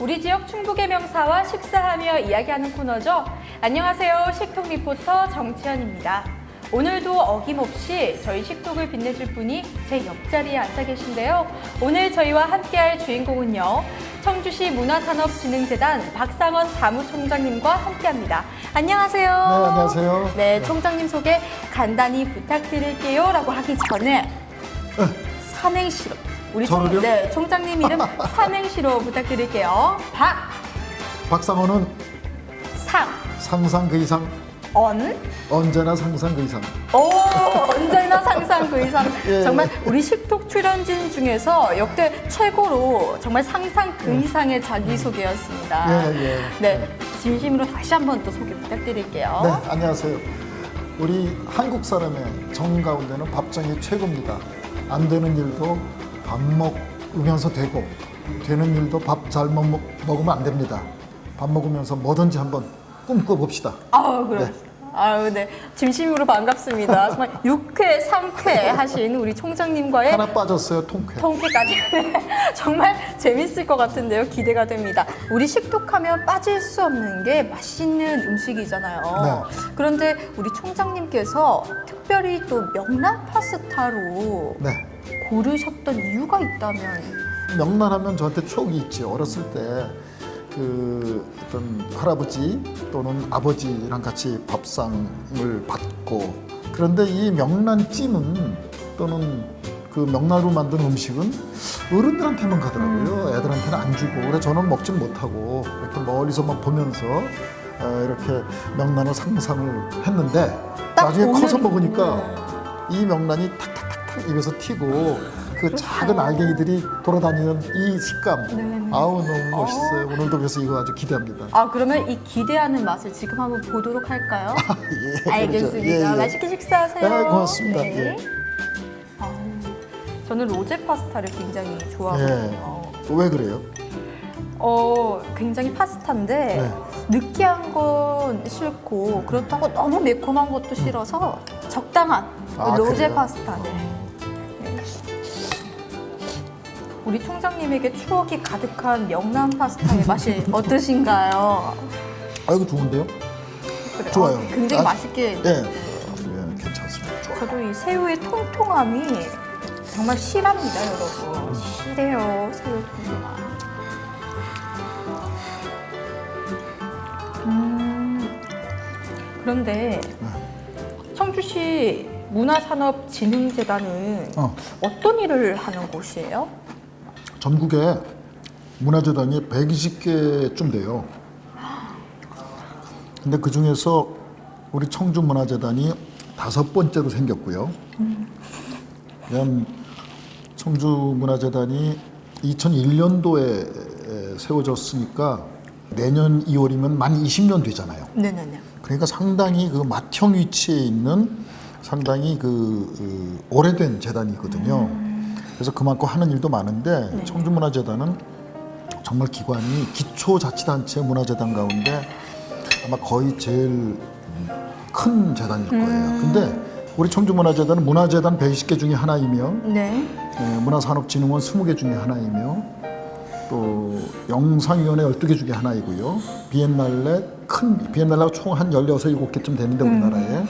우리 지역 충북의 명사와 식사하며 이야기하는 코너죠. 안녕하세요. 식톡 리포터 정치현입니다. 오늘도 어김없이 저희 식톡을 빛내줄 분이 제 옆자리에 앉아 계신데요. 오늘 저희와 함께할 주인공은요. 청주시 문화산업진흥재단 박상원 사무총장님과 함께합니다. 안녕하세요. 네, 안녕하세요. 네, 총장님 소개 간단히 부탁드릴게요. 라고 하기 전에 삼행시로 우리 총장님 이름 삼행시로 부탁드릴게요. 박상원은 상, 상상 그 이상, 언제나 상상 그 이상. 언제나 상상 그 이상. 예. 정말 우리 식톡 출연진 중에서 역대 최고로 정말 상상 그 이상의 자기소개였습니다. 예. 네, 진심으로 다시 한번 또 소개 부탁드릴게요. 네, 안녕하세요. 우리 한국 사람의 정 가운데는 밥정이 최고입니다. 안 되는 일도 밥 먹으면서 되고, 되는 일도 밥 잘 먹으면 안 됩니다. 밥 먹으면서 뭐든지 한번 꿈꿔봅시다. 그럼. 네. 진심으로 반갑습니다. 정말 6회, 3회 하신 우리 총장님과의 하나 빠졌어요, 통쾌. 통쾌까지. 정말 재밌을 것 같은데요. 기대가 됩니다. 우리 식톡하면 빠질 수 없는 게 맛있는 음식이잖아요. 네. 그런데 우리 총장님께서 특별히 또 명란 파스타로 네. 고르셨던 이유가 있다면? 명란하면 저한테 추억이 있죠. 어렸을 때 어떤 할아버지 또는 아버지랑 같이 밥상을 받고, 그런데 이 명란찜은 또는 그 명란으로 만든 음식은 어른들한테만 가더라고요. 애들한테는 안 주고. 그래서 저는 먹진 못하고 이렇게 멀리서만 보면서 이렇게 명란을 상상을 했는데, 나중에 커서 먹으니까 이 명란이 탁탁탁탁 입에서 튀고 그 작은 알갱이들이 돌아다니는 이 식감. 네네. 아우, 너무 멋있어요. 오늘도 그래서 이거 아주 기대합니다. 그러면 이 기대하는 맛을 지금 한번 보도록 할까요? 예, 알겠습니다. 그렇죠. 예. 맛있게 식사하세요. 네, 고맙습니다. 네. 예. 저는 로제 파스타를 굉장히 좋아하거든요. 왜 그래요? 굉장히 파스타인데 네. 느끼한 건 싫고 그렇다고 너무 매콤한 것도 싫어서 적당한 로제 그래요? 파스타. 네. 우리 총장님에게 추억이 가득한 명란 파스타의 맛이 어떠신가요? 이거 좋은데요? 그래요? 좋아요. 굉장히 맛있게. 예, 괜찮습니다. 좋아요. 저도 이 새우의 통통함이 정말 실합니다, 여러분. 실해요, 새우의 통통함. 그런데 청주시 문화산업진흥재단은 어떤 일을 하는 곳이에요? 전국에 문화재단이 120개쯤 돼요. 근데 그 중에서 우리 청주문화재단이 5번째로 생겼고요. 청주문화재단이 2001년도에 세워졌으니까 내년 2월이면 만 20년 되잖아요. 네네네. 그러니까 상당히 그 맏형 위치에 있는 상당히 오래된 재단이거든요. 그래서 그만큼 하는 일도 많은데 청주문화재단은 정말 기관이 기초자치단체 문화재단 가운데 아마 거의 제일 큰 재단일 거예요. 근데 우리 청주문화재단은 문화재단 120개 중에 하나이며 문화산업진흥원 20개 중에 하나이며 또 영상위원회 12개 중에 하나이고요. 비엔날레가 총 한 16, 17개쯤 되는데 우리나라에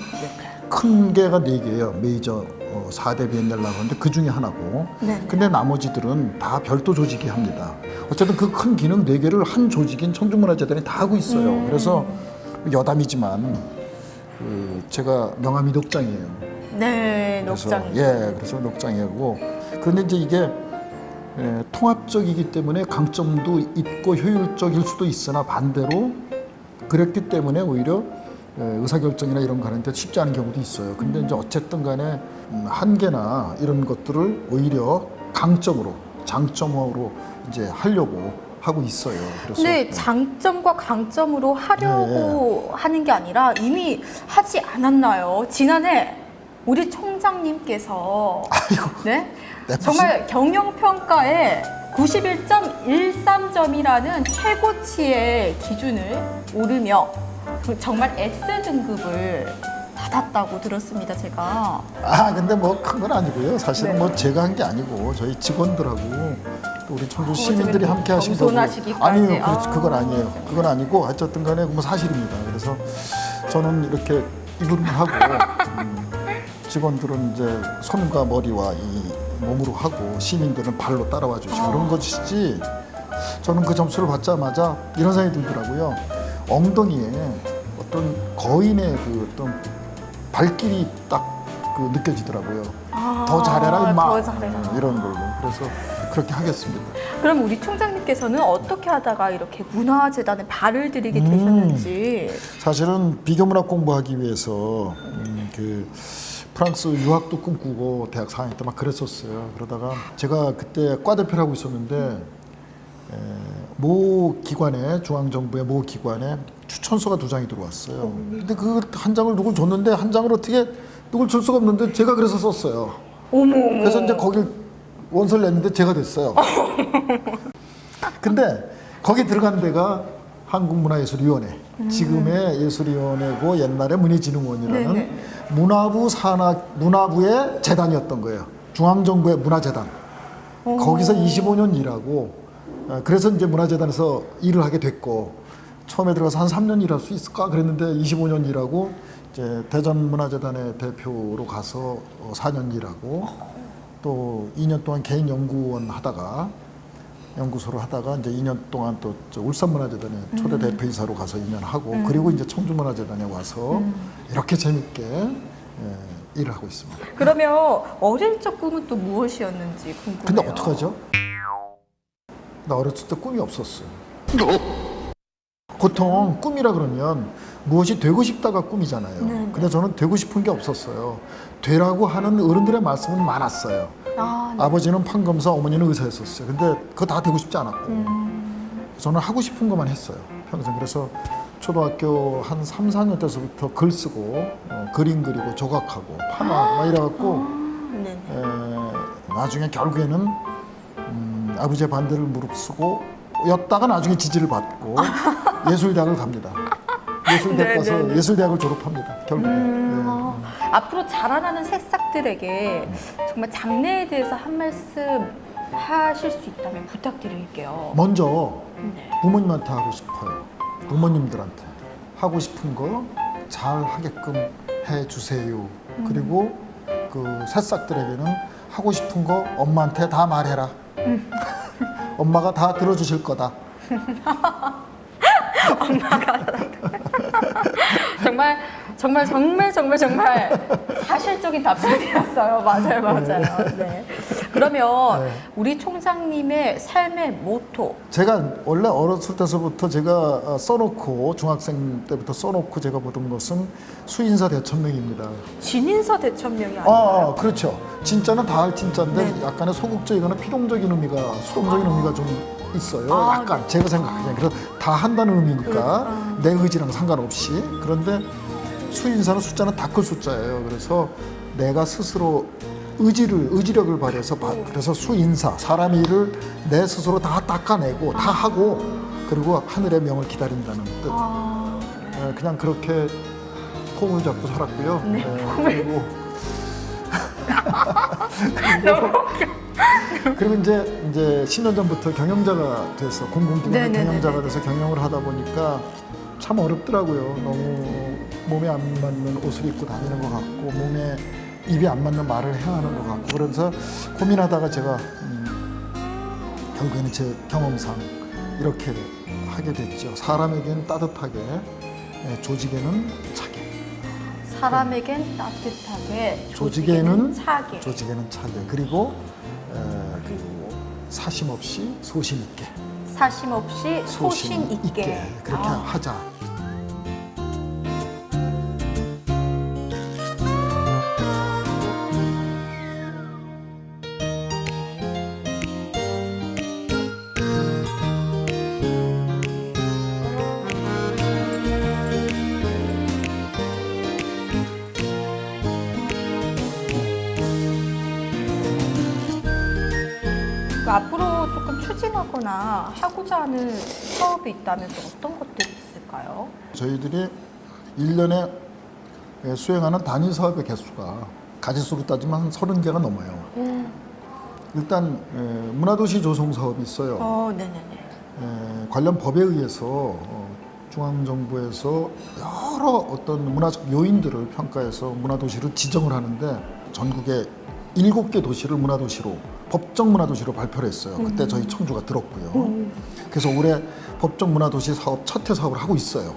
큰 개가 4개예요. 메이저 4대 비엔날레라고 하는데 그 중에 하나고. 근데 나머지들은 다 별도 조직이 합니다. 어쨌든 그 큰 기능 4개를 한 조직인 청주문화재단이 다 하고 있어요. 그래서 여담이지만 제가 명함이 녹장이에요. 네, 그래서, 녹장. 그래서 녹장이고. 그런데 이제 이게 통합적이기 때문에 강점도 있고 효율적일 수도 있으나 반대로 그랬기 때문에 오히려 의사결정이나 이런 거 하는데 쉽지 않은 경우도 있어요. 근데 이제 어쨌든 간에 한계나 이런 것들을 오히려 강점으로, 장점으로 이제 하려고 하고 있어요. 그래서 근데 장점과 강점으로 하려고 하는 게 아니라 이미 하지 않았나요? 지난해 우리 총장님께서 정말 경영평가에 91.13점이라는 최고치의 기준을 오르며 정말 S 등급을 받았다고 들었습니다, 제가. 근데 뭐 큰 건 아니고요. 사실은 뭐 제가 한 게 아니고 저희 직원들하고 우리 청주 시민들이 함께 하신 거고. 겸손하시기까지. 아니요, 그건 아니에요. 그건 아니고 어쨌든 간에 뭐 사실입니다. 그래서 저는 이렇게 입으로 하고 직원들은 이제 손과 머리와 이 몸으로 하고 시민들은 발로 따라와 주시고 그런 것이지. 저는 그 점수를 받자마자 이런 생각이 들더라고요. 엉덩이에 어떤 거인의 그 어떤 발길이 딱 그 느껴지더라고요. 더 잘해라 임마. 더 잘해라. 이런 걸로. 그래서 그렇게 하겠습니다. 그럼 우리 총장님께서는 어떻게 하다가 이렇게 문화재단에 발을 들이게 되셨는지. 사실은 비교문학 공부하기 위해서 그 프랑스 유학도 꿈꾸고 대학 4학년 때 막 그랬었어요. 그러다가 제가 그때 과 대표를 하고 있었는데 모 기관에 중앙정부의 모 기관에 추천서가 2장이 들어왔어요. 근데 그 한 장을 누굴 줬는데 한 장을 어떻게 누굴 줄 수가 없는데 제가 그래서 썼어요. 어머. 그래서 이제 거길 원서를 냈는데 제가 됐어요. 근데 거기 들어간 데가 한국문화예술위원회, 지금의 예술위원회고 옛날에 문예진흥원이라는 네네. 문화부의 재단이었던 거예요. 중앙정부의 문화재단. 거기서 25년 일하고 그래서 이제 문화재단에서 일을 하게 됐고 처음에 들어가서 한 3년 일할 수 있을까 그랬는데 25년 일하고 이제 대전문화재단의 대표로 가서 4년 일하고 또 2년 동안 개인 연구원 하다가 연구소로 하다가 이제 2년 동안 또 울산문화재단의 초대 대표이사로 가서 2년 하고 그리고 이제 청주문화재단에 와서 이렇게 재밌게 일을 하고 있습니다. 그러면 어릴 적 꿈은 또 무엇이었는지 궁금해요. 근데 어떡하죠? 나 어렸을 때 꿈이 없었어요. 보통 꿈이라 그러면 무엇이 되고 싶다가 꿈이잖아요. 근데 저는 되고 싶은 게 없었어요. 되라고 하는 어른들의 말씀은 많았어요. 아버지는 판검사, 어머니는 의사였었어요. 근데 그거 다 되고 싶지 않았고 저는 하고 싶은 것만 했어요. 평생. 그래서 초등학교 한 3, 4년 때서부터 글 쓰고 그림 그리고 조각하고 파마 막 이래갖고 나중에 결국에는 아버지의 반대를 무릅쓰고 였다가 나중에 지지를 받고 예술대학을 갑니다. 예술대학 가서 예술대학을 졸업합니다. 결국에. 앞으로 자라나는 새싹들에게 정말 장래에 대해서 한 말씀 하실 수 있다면 부탁드릴게요. 먼저 부모님한테 하고 싶어요. 부모님들한테 하고 싶은 거 잘 하게끔 해주세요. 그리고 그 새싹들에게는 하고 싶은 거 엄마한테 다 말해라. 엄마가 다 들어주실 거다. 정말 사실적인 답변이었어요. 맞아요. 네. 그러면 우리 총장님의 삶의 모토. 제가 원래 어렸을 때서부터 제가 써놓고 중학생 때부터 써놓고 제가 보던 것은 수인사 대천명입니다. 진인서 대천명이 아닌가요? 그렇죠. 진짜는 다 할 진짜인데 약간의 소극적이거나 피동적인 의미가 수동적인 의미가 좀 있어요. 약간 제가 생각하기엔 그래서 다 한다는 의미니까 내 의지랑 상관없이. 그런데 수인사는 숫자는 다 클 숫자예요. 그래서 내가 스스로 의지력을 발휘해서 그래서 수인사 사람 일을 내 스스로 다 닦아내고 다 하고 그리고 하늘의 명을 기다린다는 뜻. 그냥 그렇게 폼을 잡고 살았고요. 그리고 그리고 이제 10년 전부터 경영자가 돼서 공공기관의 경영자가 돼서 경영을 하다 보니까 참 어렵더라고요. 너무 몸에 안 맞는 옷을 입고 다니는 것 같고 몸에 입에 안 맞는 말을 해야 하는 것 같고 그래서 고민하다가 제가 결국에는 제 경험상 이렇게 하게 됐죠. 사람에겐 따뜻하게, 조직에는 차게. 사람에겐 따뜻하게, 조직에는 차게. 그리고 사심 없이 소신 있게. 사심 없이 소신 있게. 그렇게 하자. 앞으로 조금 추진하거나 하고자 하는 사업이 있다면 또 어떤 것들이 있을까요? 저희들이 1년에 수행하는 단위 사업의 개수가 가지수로 따지면 한 30개가 넘어요. 일단 문화도시 조성 사업이 있어요. 네네네. 관련 법에 의해서 중앙정부에서 여러 어떤 문화적 요인들을 평가해서 문화도시를 지정을 하는데 전국에 7개 도시를 문화도시로 법정 문화도시로 발표를 했어요. 그때 저희 청주가 들었고요. 그래서 올해 법정 문화도시 사업 첫 해 사업을 하고 있어요.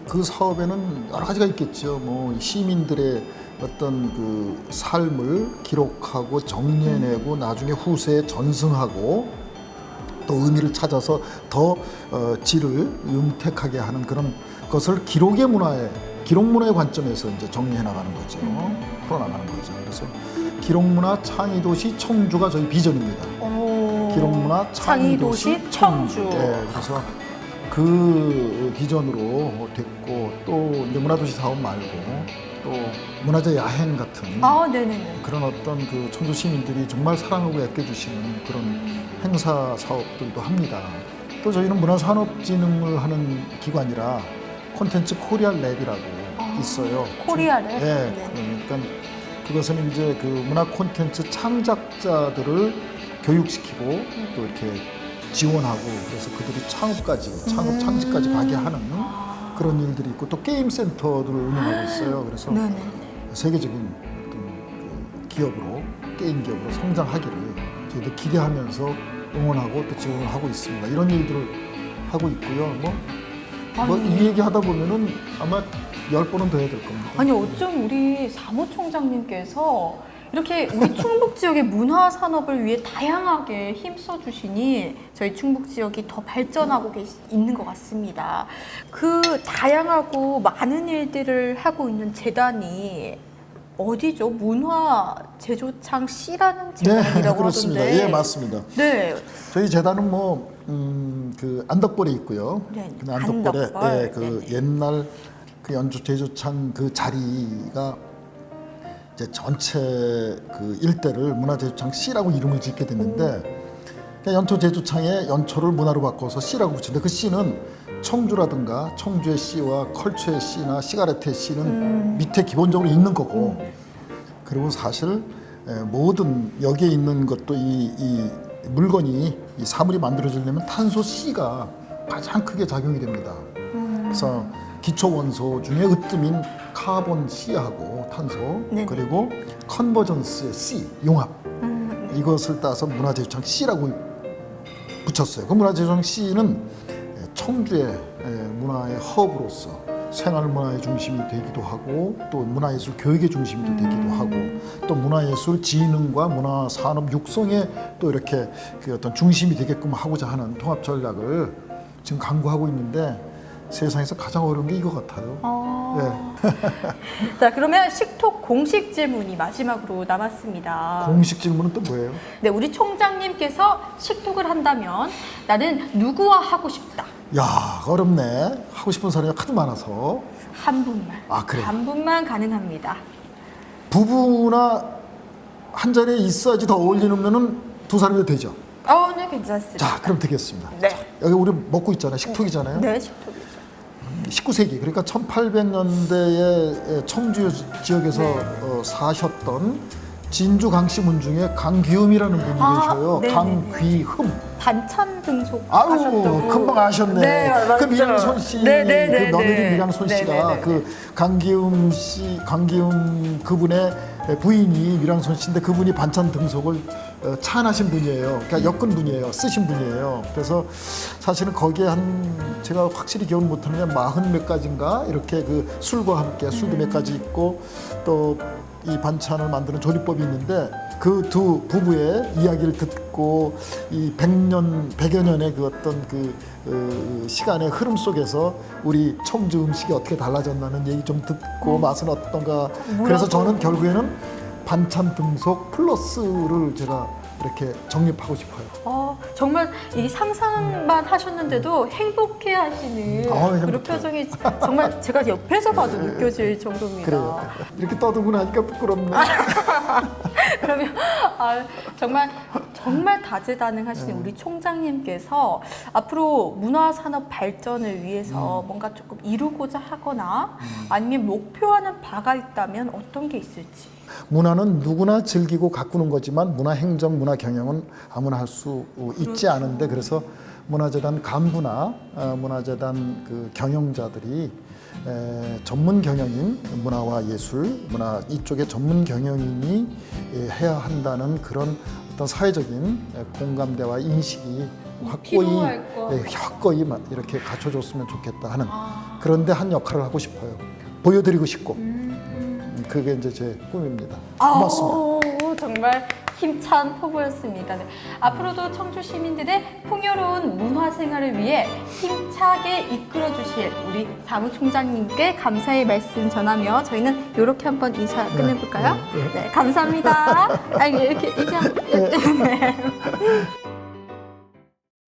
그 사업에는 여러 가지가 있겠죠. 뭐 시민들의 어떤 그 삶을 기록하고 정리해내고 나중에 후세에 전승하고 또 의미를 찾아서 더 질을 윤택하게 하는 그런 것을 기록의 문화의 기록 문화의 관점에서 이제 정리해 나가는 거죠. 풀어나가는 거죠. 그래서 기록문화 창의도시 청주가 저희 비전입니다. 기록문화 창의도시 청주. 네, 그래서 그 비전으로 됐고 또 이제 문화도시 사업 말고 또 문화재 야행 같은 네네네. 그런 어떤 그 청주 시민들이 정말 사랑하고 아껴주시는 그런 행사 사업들도 합니다. 또 저희는 문화산업진흥을 하는 기관이라 콘텐츠 코리아 랩이라고 있어요. 코리아 랩? 네. 그러니까 그것은 이제 그 문화 콘텐츠 창작자들을 교육시키고 또 이렇게 지원하고 그래서 그들이 창업 창직까지 가게 하는 그런 일들이 있고 또 게임 센터들을 운영하고 있어요. 그래서 세계적인 어떤 그 기업으로 게임 기업으로 성장하기를 저희들 기대하면서 응원하고 또 지원을 하고 있습니다. 이런 일들을 하고 있고요. 뭐 이 얘기 하다 보면은 아마 10번은 더 해야 될 겁니다. 아니 어쩜 우리 사무총장님께서 이렇게 우리 충북 지역의 문화 산업을 위해 다양하게 힘써 주시니 저희 충북 지역이 더 발전하고 있는 것 같습니다. 그 다양하고 많은 일들을 하고 있는 재단이 어디죠? 문화제조창 C라는 재단이라고 그렇습니다. 하던데. 예, 맞습니다. 네. 저희 재단은 그 안덕벌에 있고요. 네, 근데 안덕벌에 안덕벌. 그 옛날 그 연주 제조창 그 자리가 이제 전체 그 일대를 문화제조창 C라고 이름을 짓게 됐는데 연토 제조창의 연초를 문화로 바꿔서 C라고 붙였는데 그 C는 청주라든가 청주의 C와 컬처의 C나 시가레트의 C는 밑에 기본적으로 있는 거고 그리고 사실 모든 여기에 있는 것도 이 물건이 이 사물이 만들어지려면 탄소 C가 가장 크게 작용이 됩니다. 그래서 기초 원소 중에 으뜸인 카본 C하고 탄소 네네. 그리고 컨버전스의 C 용합 이것을 따서 문화제조창 C라고 붙였어요. 그 문화제조창 C는 청주의 문화의 허브로서 생활문화의 중심이 되기도 하고 또 문화예술 교육의 중심이 되기도 하고 또 문화예술 진흥과 문화산업 육성의 또 이렇게 그 어떤 중심이 되게끔 하고자 하는 통합 전략을 지금 강구하고 있는데 세상에서 가장 어려운 게 이거 같아요. 자, 그러면 식톡 공식 질문이 마지막으로 남았습니다. 공식 질문은 또 뭐예요? 네, 우리 총장님께서 식톡을 한다면 나는 누구와 하고 싶다. 야, 어렵네. 하고 싶은 사람이 하도 많아서. 한 분만. 아, 그래요? 한 분만 가능합니다. 부부나 한 자리에 있어야지 더 어울리면은 두 사람이 되죠. 네, 괜찮습니다. 자, 그럼 되겠습니다. 네. 자, 여기 우리 먹고 있잖아요. 식톡이잖아요. 네, 식톡이죠. 19세기 그러니까 1800년대에 청주 지역에서 사셨던 진주 강씨문 중에 강귀음이라는 분이 계셔요. 네네네. 강귀흠. 반찬 등속 아유, 하셨다고. 금방 아셨네. 네, 맞죠. 그 밀양손 씨, 네네네. 그 며느리 밀양손 씨가 네네네. 그 강기움 씨, 강기움 그분의 부인이 밀양손 씨인데 그분이 반찬 등속을 차안하신 분이에요. 그러니까 엮은 분이에요. 쓰신 분이에요. 그래서 사실은 거기에 제가 확실히 기억 못하는 게 40몇 가지인가 이렇게 그 술과 함께 술도 몇 가지 있고 또 이 반찬을 만드는 조리법이 있는데 그 두 부부의 이야기를 듣고 이 100여 년의 그 어떤 그 시간의 흐름 속에서 우리 청주 음식이 어떻게 달라졌나는 얘기 좀 듣고 맛은 어떤가. 그래서 저는 결국에는 반찬 등속 플러스를 제가 이렇게 정립하고 싶어요. 정말 이 상상만 하셨는데도 행복해 하시는 그런 행복해요. 표정이 정말 제가 옆에서 봐도 느껴질 정도입니다. 그래요. 이렇게 떠들고 나니까 부끄럽네. 그러면 정말 정말 다재다능하신 우리 총장님께서 앞으로 문화산업 발전을 위해서 뭔가 조금 이루고자 하거나 아니면 목표하는 바가 있다면 어떤 게 있을지. 문화는 누구나 즐기고 가꾸는 거지만 문화행정, 문화경영은 아무나 할 수 있지 않은데, 그래서 문화재단 간부나 문화재단 그 경영자들이 전문 경영인, 문화와 예술, 문화 이쪽에 전문 경영인이 해야 한다는 그런 어떤 사회적인 공감대와 인식이 확고히 이렇게 갖춰줬으면 좋겠다 하는 그런데 한 역할을 하고 싶어요. 보여드리고 싶고 그게 이제 제 꿈입니다. 고맙습니다. 정말 힘찬 포부였습니다. 네. 앞으로도 청주 시민들의 풍요로운 문화 생활을 위해 힘차게 이끌어 주실 우리 사무총장님께 감사의 말씀 전하며 저희는 이렇게 한번 인사 끝내볼까요? 네, 감사합니다. 아니, 이렇게 네.